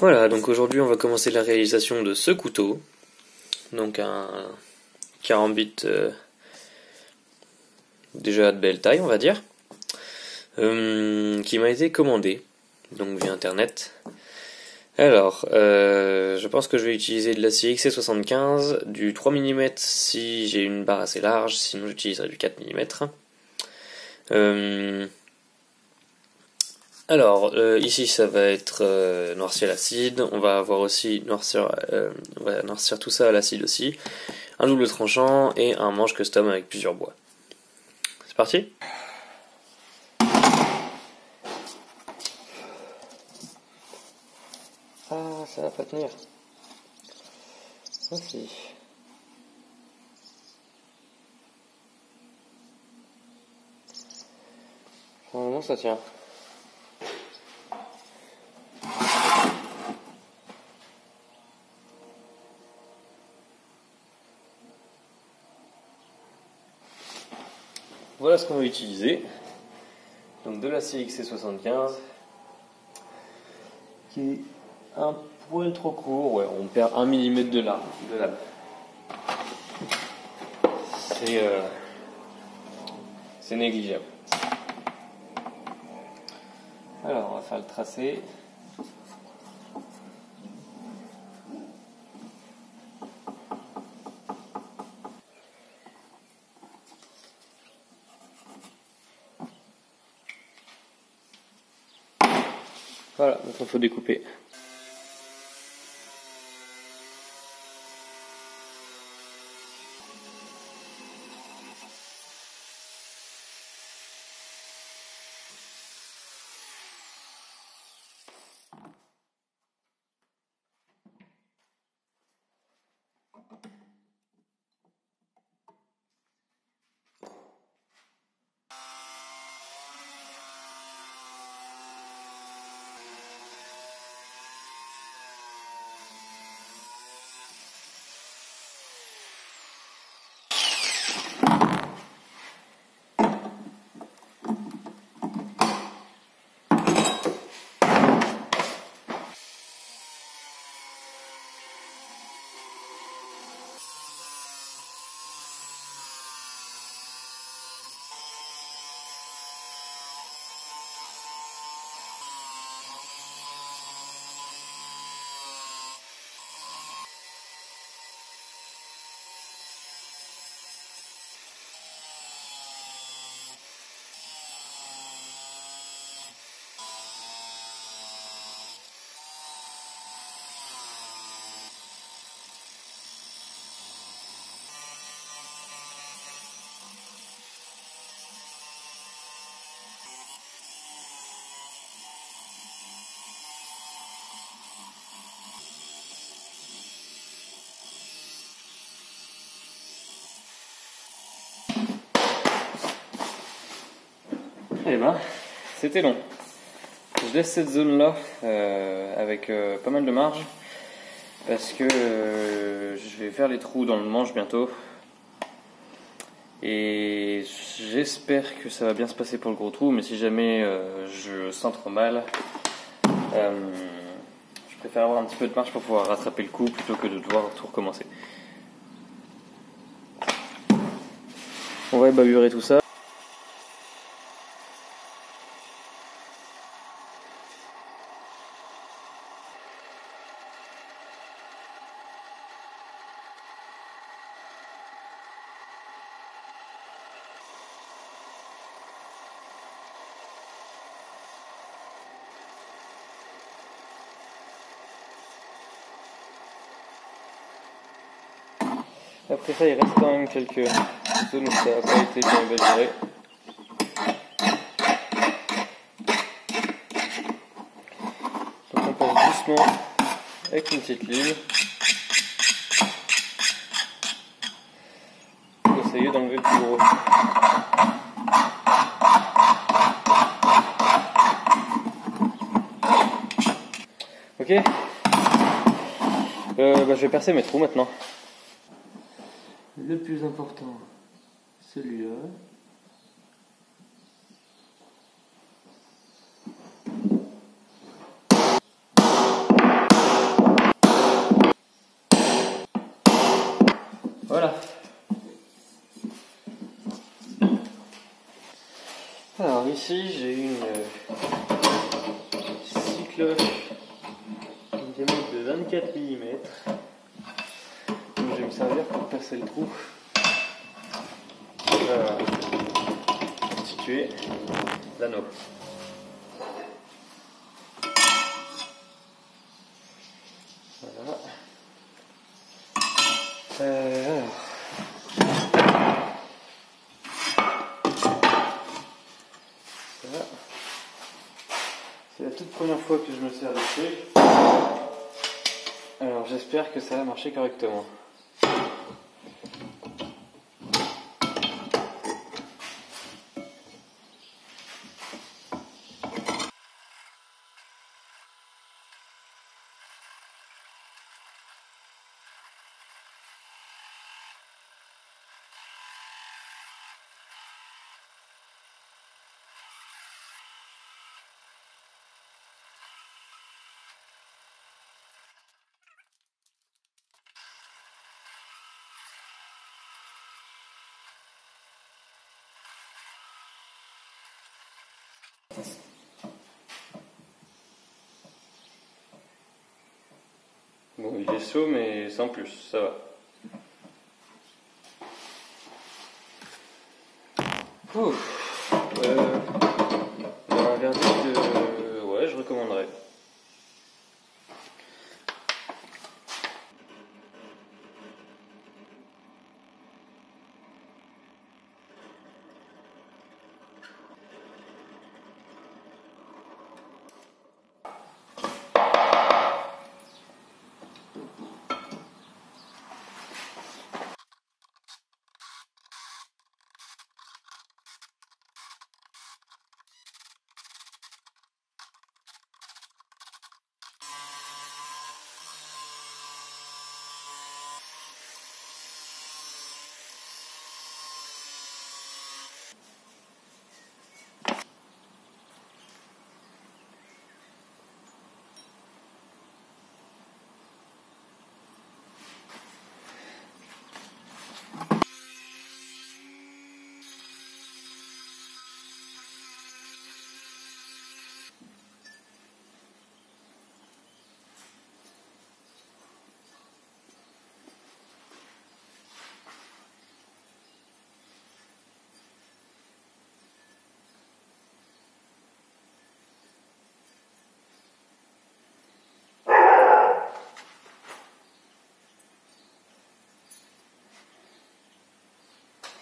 Voilà, donc aujourd'hui on va commencer la réalisation de ce couteau, donc un carambit déjà de belle taille on va dire, qui m'a été commandé, donc via internet. Alors, je pense que je vais utiliser de l'acier XC75, du 3 mm si j'ai une barre assez large, sinon j'utiliserai du 4 mm. Alors, ici ça va être noirci à l'acide, on va avoir aussi on va noircir tout ça à l'acide aussi, un double tranchant et un manche custom avec plusieurs bois. C'est parti ? Ah, ça va pas tenir. Ah si. Normalement ça tient. Voilà ce qu'on va utiliser. Donc de l'acier XC75 qui est un poil trop court, ouais, on perd 1 mm de lame. C'est négligeable. Alors on va faire le tracé. Voilà, donc il faut découper. Eh ben, c'était long. Je laisse cette zone là avec pas mal de marge parce que je vais faire les trous dans le manche bientôt et j'espère que ça va bien se passer pour le gros trou, mais si jamais je sens trop mal, je préfère avoir un petit peu de marge pour pouvoir rattraper le coup plutôt que de devoir tout recommencer. On va ébalurer tout ça. Après ça, il reste quand même quelques zones où ça n'a pas été bien évalué. Donc on passe doucement avec une petite ligne pour essayer d'enlever le plus gros. Ok, je vais percer mes trous maintenant. Le plus important, celui-là. ici j'ai une scie cloche, une démonte de 24 mm. Donc je vais me servir pour percer le trou. Voilà. Constituer l'anneau. Voilà. Alors. Ça. C'est la toute première fois que je me sers de truc. Alors j'espère que ça va marcher correctement. Bon, il est chaud, mais sans plus, ça va. Ouf. Un verdict de... Ouais, je recommanderais.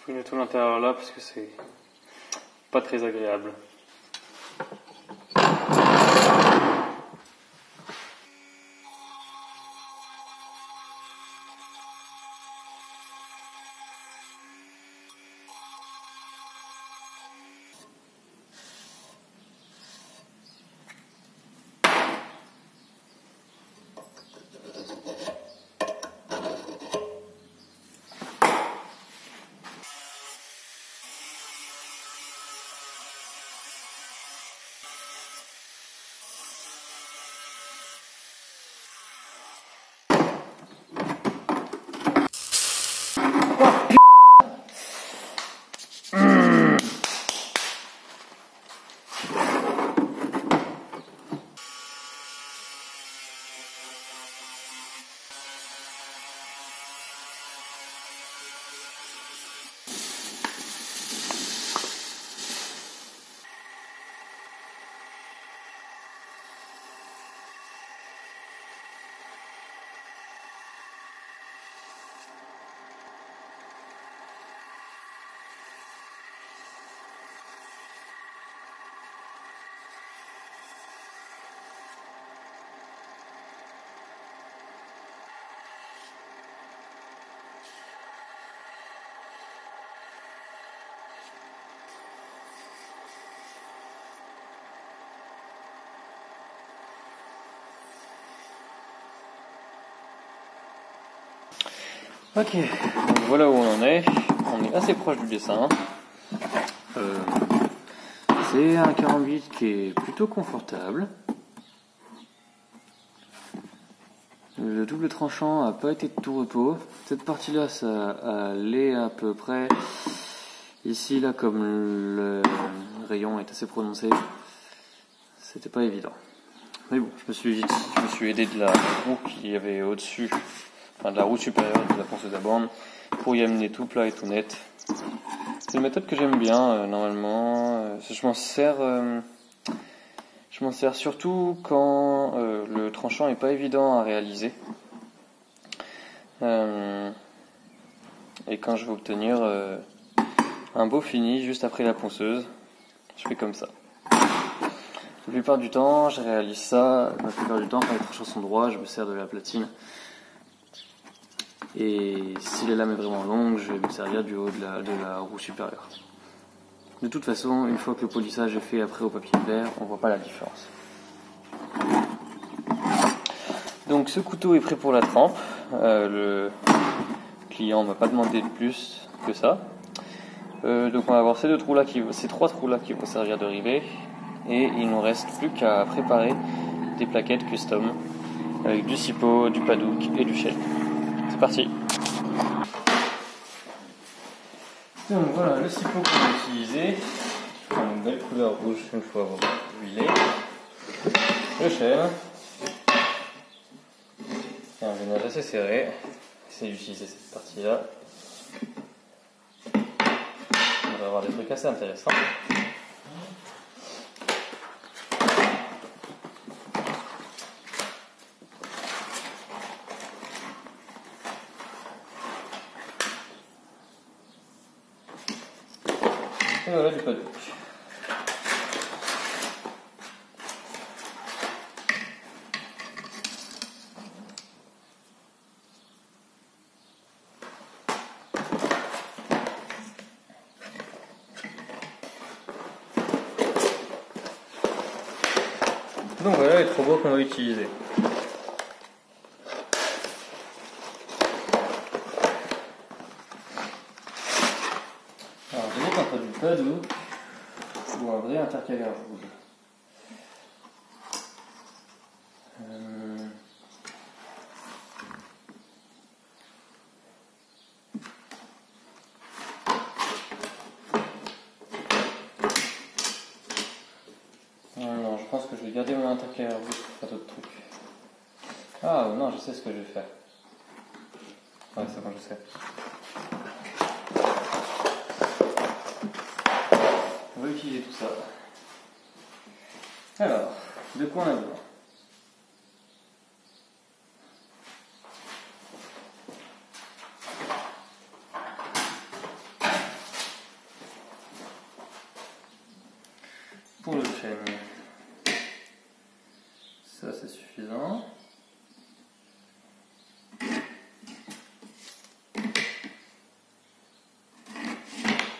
Je nettoie l'intérieur là parce que c'est pas très agréable. Ok, donc voilà où on en est. On est assez proche du dessin. C'est un 48 qui est plutôt confortable. Le double tranchant n'a pas été de tout repos. Cette partie-là, ça allait à peu près. Ici, là, comme le rayon est assez prononcé, c'était pas évident. Mais bon, je me suis aidé de la roue qui avait au-dessus, enfin de la roue supérieure de la ponceuse à borne, pour y amener tout plat et tout net. C'est une méthode que j'aime bien, normalement. Je m'en sers surtout quand le tranchant est pas évident à réaliser. Et quand je veux obtenir un beau fini juste après la ponceuse, je fais comme ça. La plupart du temps, je réalise ça. La plupart du temps, quand les tranchants sont droits, je me sers de la platine. Et si la lame est vraiment longue, je vais me servir du haut de la roue supérieure. De toute façon, une fois que le polissage est fait après au papier vert, on voit pas la différence. Donc ce couteau est prêt pour la trempe. Le client m'a pas demandé de plus que ça. Donc on va avoir ces trois trous là qui vont servir de rivet. Et il nous reste plus qu'à préparer des plaquettes custom avec du Sipo, du Padouk et du Shell. C'est parti. Donc voilà le Sipo qu'on va utiliser. Je prends une belle couleur rouge une fois huilé. Le Shell. Et un gainage assez serré. J'essaie d'utiliser cette partie là. On va avoir des trucs assez intéressants. Et voilà du Padouk. Donc voilà les trois bois qu'on va utiliser. Alors j'hésite entre du Padouk ou un vrai intercalaire rouge. Non, je pense que je vais garder mon intercalaire rouge pour faire d'autres trucs. Ah non, je sais ce que je vais faire. Ouais, c'est bon, je sais. On va utiliser tout ça. Alors, de quoi on a besoin? Pour le chêne, ça c'est suffisant.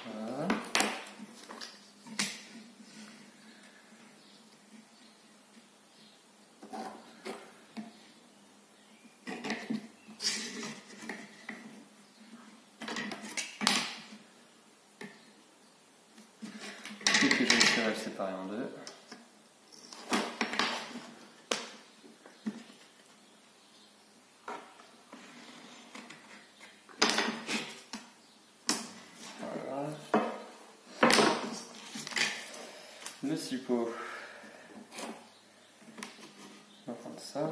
Voilà. Et que je vais le séparer en deux. Le Sipo, on va prendre ça.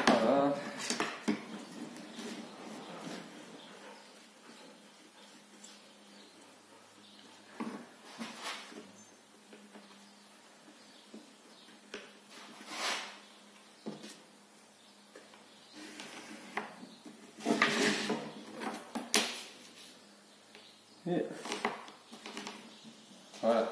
Voilà. Et voilà.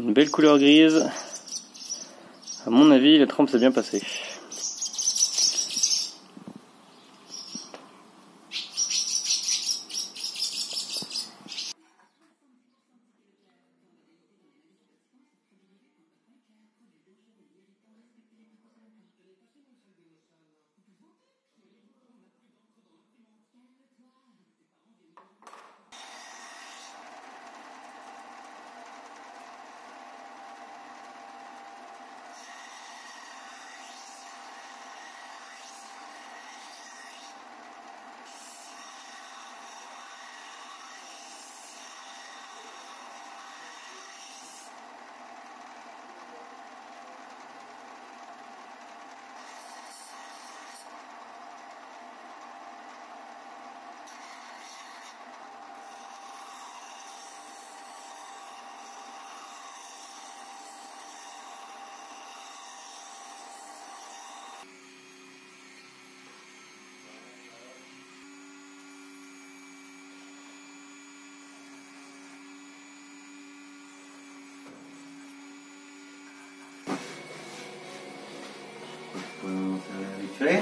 Une belle couleur grise. À mon avis, la trempe s'est bien passée. Vite fait.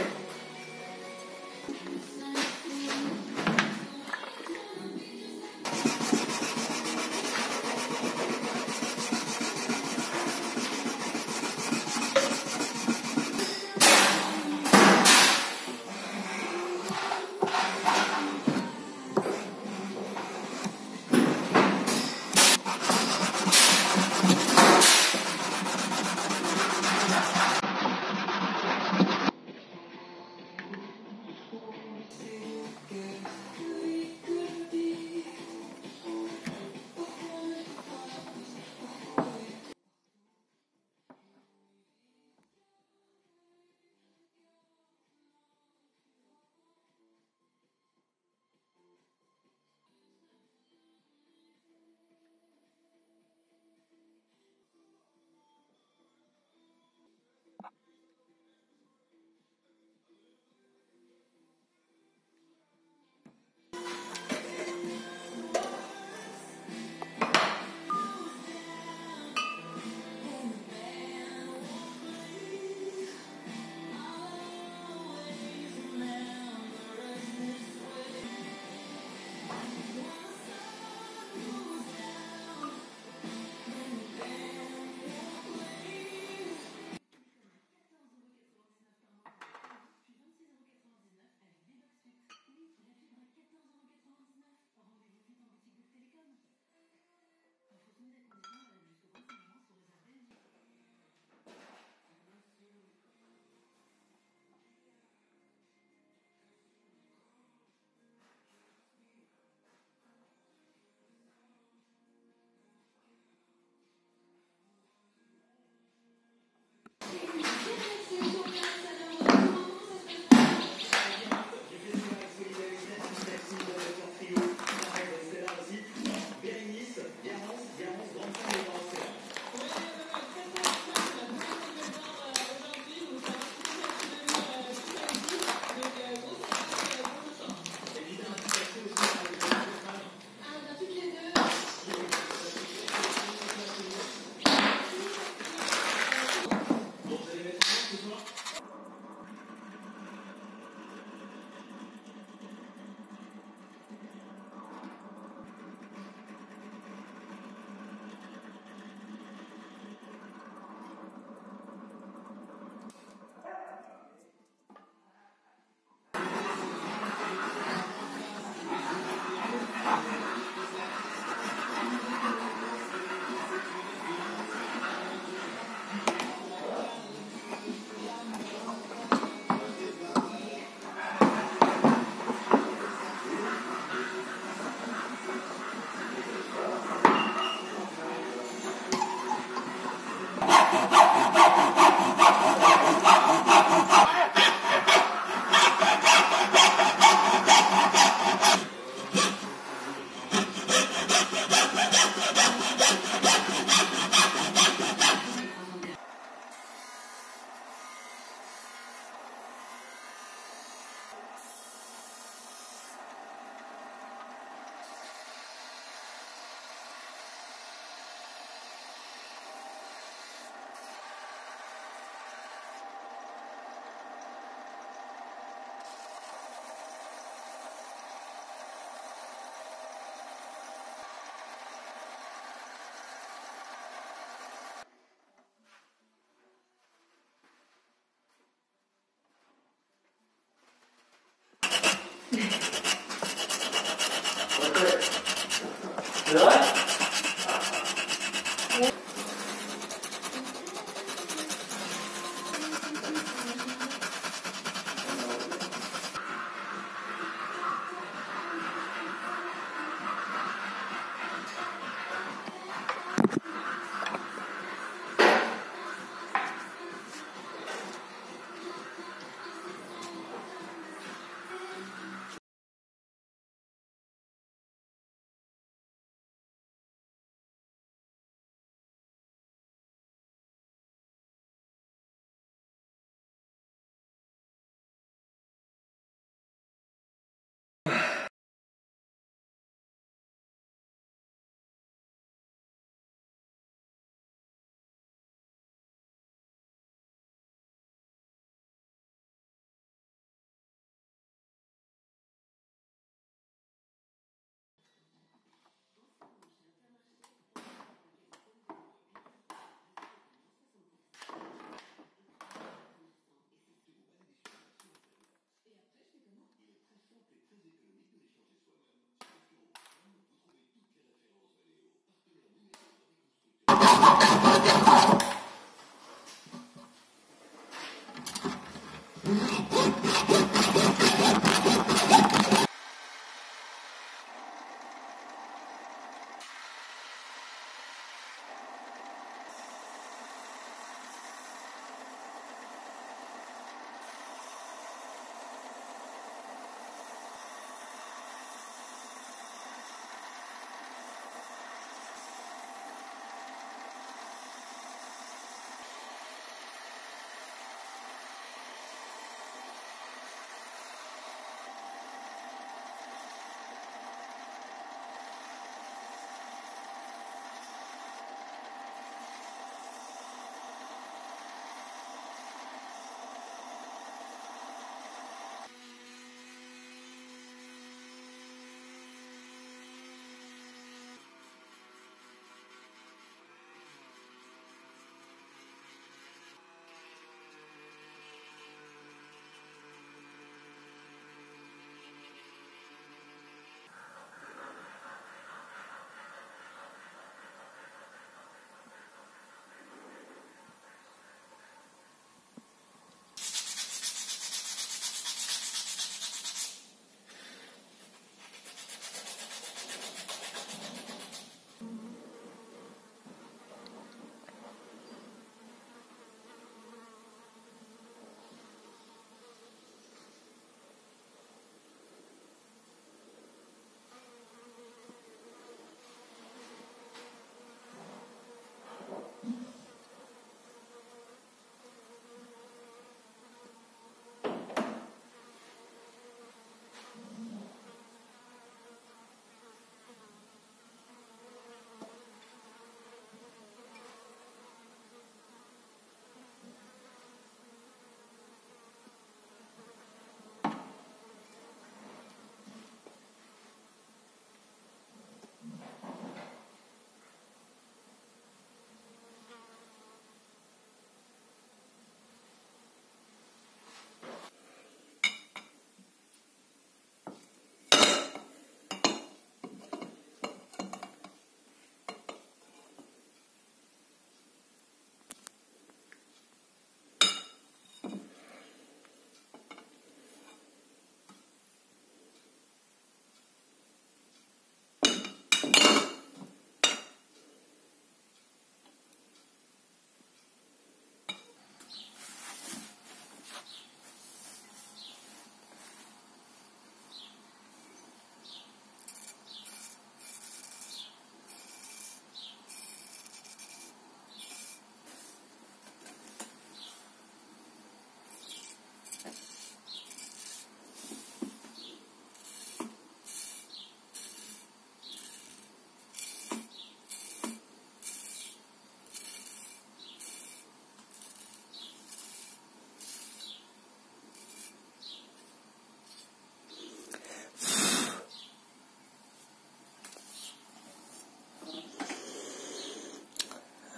C'est vrai?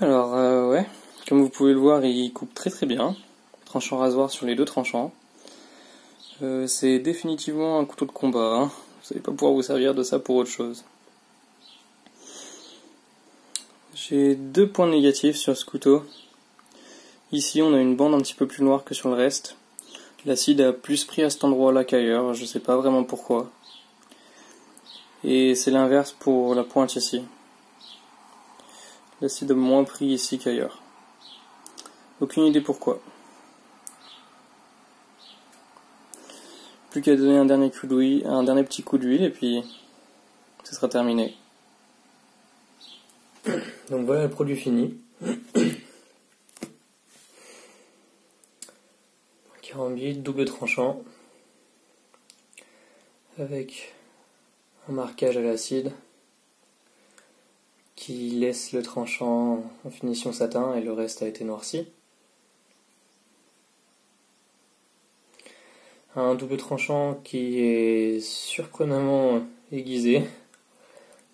Alors, ouais, comme vous pouvez le voir, il coupe très très bien. Tranchant rasoir sur les deux tranchants. C'est définitivement un couteau de combat, hein. Vous n'allez pas pouvoir vous servir de ça pour autre chose. J'ai 2 points négatifs sur ce couteau. Ici on a une bande un petit peu plus noire que sur le reste. L'acide a plus pris à cet endroit-là qu'ailleurs, je sais pas vraiment pourquoi. Et c'est l'inverse pour la pointe ici. L'acide a moins pris ici qu'ailleurs. Aucune idée pourquoi. Plus qu'à donner un dernier petit coup d'huile et puis ce sera terminé. Donc voilà le produit fini. Karambit double tranchant avec un marquage à l'acide qui laisse le tranchant en finition satin et le reste a été noirci. Un double tranchant qui est surprenamment aiguisé.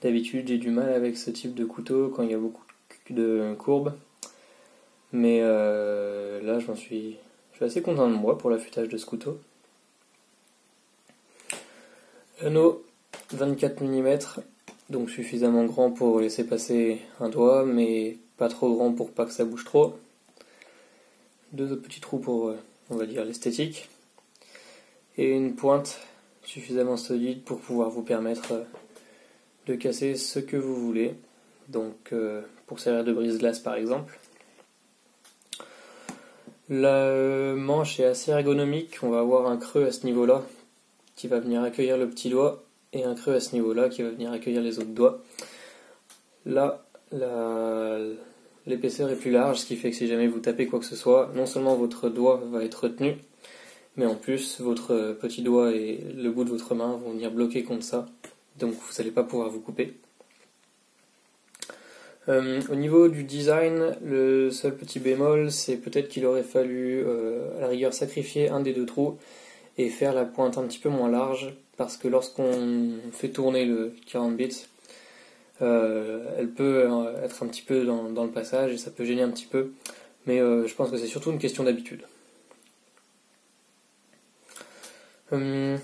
D'habitude j'ai du mal avec ce type de couteau quand il y a beaucoup de courbes. Mais là je suis assez content de moi pour l'affûtage de ce couteau. Anneau 24 mm, donc suffisamment grand pour laisser passer un doigt, mais pas trop grand pour pas que ça bouge trop. 2 autres petits trous pour, on va dire, l'esthétique. Et une pointe suffisamment solide pour pouvoir vous permettre de casser ce que vous voulez. Donc pour servir de brise-glace par exemple. La manche est assez ergonomique, on va avoir un creux à ce niveau-là qui va venir accueillir le petit doigt et un creux à ce niveau-là qui va venir accueillir les autres doigts. Là, l'épaisseur est plus large, ce qui fait que si jamais vous tapez quoi que ce soit, non seulement votre doigt va être retenu, mais en plus votre petit doigt et le bout de votre main vont venir bloquer contre ça, donc vous n'allez pas pouvoir vous couper. Au niveau du design, le seul petit bémol, c'est peut-être qu'il aurait fallu à la rigueur sacrifier un des 2 trous et faire la pointe un petit peu moins large, parce que lorsqu'on fait tourner le Karambit, elle peut être un petit peu dans le passage et ça peut gêner un petit peu, mais je pense que c'est surtout une question d'habitude. Mon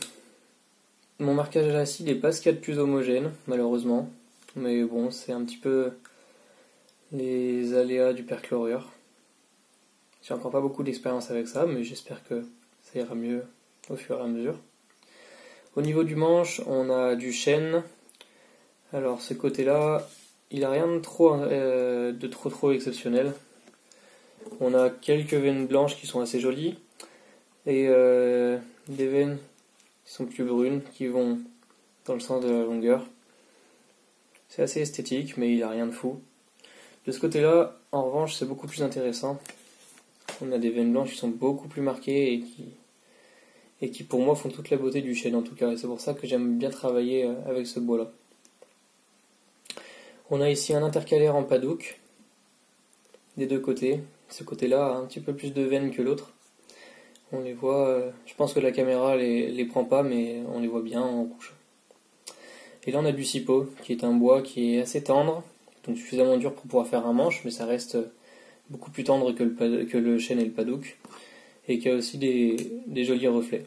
marquage à l'acide n'est pas ce qu'il y a de plus homogène, malheureusement, mais bon, c'est un petit peu les aléas du perchlorure. J'ai encore pas beaucoup d'expérience avec ça, mais j'espère que ça ira mieux au fur et à mesure. Au niveau du manche, on a du chêne. Alors ce côté-là, il n'a rien de trop exceptionnel. On a quelques veines blanches qui sont assez jolies et des veines qui sont plus brunes qui vont dans le sens de la longueur. C'est assez esthétique, mais il n'a rien de fou. De ce côté-là, en revanche, c'est beaucoup plus intéressant. On a des veines blanches qui sont beaucoup plus marquées et qui pour moi font toute la beauté du chêne en tout cas. Et c'est pour ça que j'aime bien travailler avec ce bois-là. On a ici un intercalaire en padouk des 2 côtés. Ce côté-là a un petit peu plus de veines que l'autre. On les voit, je pense que la caméra les prend pas, mais on les voit bien en rouge. Et là on a du cipo, qui est un bois qui est assez tendre, donc suffisamment dur pour pouvoir faire un manche, mais ça reste beaucoup plus tendre que le chêne et le padouk, et qui a aussi des jolis reflets.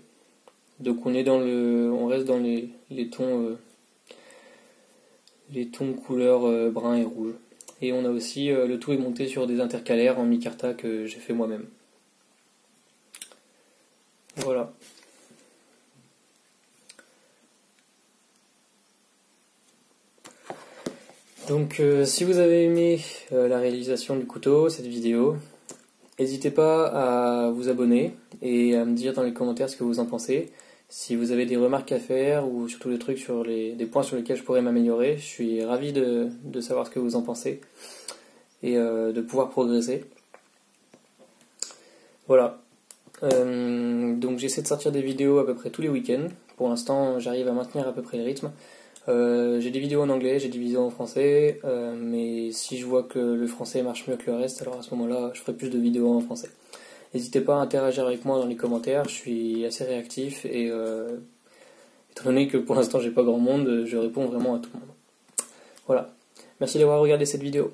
Donc on reste dans les tons couleur brun et rouge. Et on a aussi, le tout est monté sur des intercalaires en micarta que j'ai fait moi-même. Voilà. Donc si vous avez aimé la réalisation du couteau, cette vidéo, n'hésitez pas à vous abonner et à me dire dans les commentaires ce que vous en pensez. Si vous avez des remarques à faire ou surtout des trucs des points sur lesquels je pourrais m'améliorer, je suis ravi de savoir ce que vous en pensez et de pouvoir progresser. Voilà. Donc j'essaie de sortir des vidéos à peu près tous les week-ends. Pour l'instant, j'arrive à maintenir à peu près le rythme. J'ai des vidéos en anglais, j'ai des vidéos en français, mais si je vois que le français marche mieux que le reste, alors à ce moment-là, je ferai plus de vidéos en français. N'hésitez pas à interagir avec moi dans les commentaires, je suis assez réactif et étant donné que pour l'instant j'ai pas grand monde, je réponds vraiment à tout le monde. Voilà, merci d'avoir regardé cette vidéo.